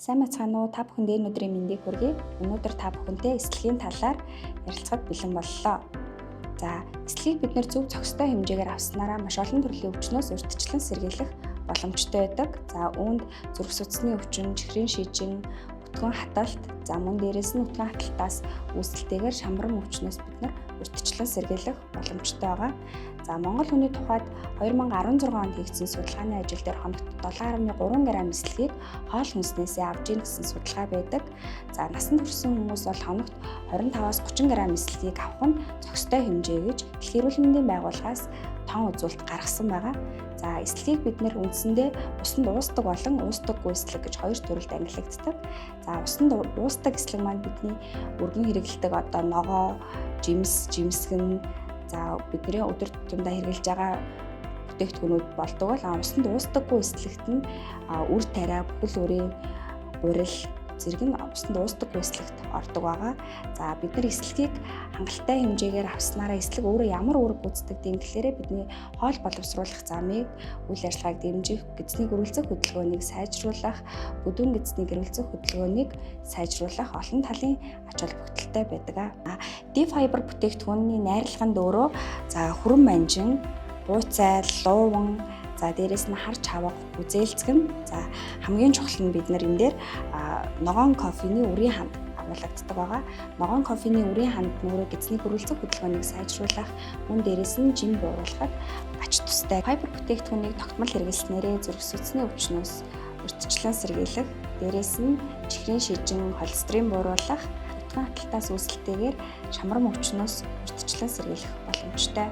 Сайн мэцхан уу, та бүхэнд энэ өдрийн мэндийг хүргэе. Өнөөдөр та бүхэнтэй эслэгийн талаар ярилцахад бэлэн боллоо. За, эслэгийг бид нэр зөв зохистой хэмжээгээр авснараа маш олон төрлийн өвчнөөс урьдчилан сэргийлэх боломжтой байдаг. За, үүнд зүрх судасны өвчин, чихрийн шижин, өтгөн хаталт, за мөн дээрээс нь өтгөн хаталтаас үүсэлтэйгээр шамрам өвчнөөс бид нар урьдчилан сэргийлэх боломжтой байгаа. За, Монгол хүний тухайд 2016 онд хийгдсэн судалгааны ажил дээр хоногт 7.3 г эслэгийг хоол хүнснээсээ авж ийн гэсэн судалгаа байдаг. За, насанд хүрсэн хүмүүс бол хоногт 25-аас 30 г эслэгийг авах нь зохистой хэмжээ гэж Дэлхийн эрүүл мэндийн байгууллагаас тон үзүүлэлт гаргасан байгаа. За, эслэгийг бид нэр үндсэндээ усанд уусдаг болон уустдаггүй эслэг гэж хоёр төрөлд ангилагддаг. За, усанд уусдаг эслэг маань бидний өргөн хэрэглэдэг одоо ногоо, жимсгэн, за бидний өдөр тутамдаа хэрэглэж байгаа бүтээгдэхүүнүүд болдог бол усанд уусдаггүй эслэгт нь үр тариа, бүхэл үрийн урил зэрэг нь усанд уусдаггүй эслэгт ордог байгаа. За, бид нар эслэгийг хангалттай хэмжээгээр авснараа эслэг өөрөө ямар үүрэг гүйцэтгэдэг юм гэхлээрээ бидний хоол боловсруулах замыг, үйл ажиллагааг дэмжих, гэзний гөрүүлзэх хөдөлгөөнийг сайжруулах, бүдүүн гэзний гөрүүлзэх хөдөлгөөнийг сайжруулах олон талын ач холбогдолтой байдаг. D-fiber бүтээгдэхүүний найрлаганд өөрөө за хүрэн манжин, гуйцай, лууван, за дээрэс нь харж хавах, үзээлцгэн, за хамгийн чухал нь бид нар энэ дээр ногоон кофений үрийн ханд агуулгаддаг байгаа. Ногоон кофений үрийн ханд нөрөө гэзний гөрүүлзэх хөдөлгөөнийг сайжруулах, мөн дээрэс нь жим бууруулахад ач тустай. Файбер бүтээгдэхүүнийг тогтмол хэрэглэснээрээ зүрх судасны өвчнөөс урьдчилан сэргийлэх, дээрэс нь чихрийн шижин, холестерин бууруулах, өтгөн хаталтаас үүсэлтэйгээр шамрам өвчнөөс урьдчилан сэргийлэх боломжтой.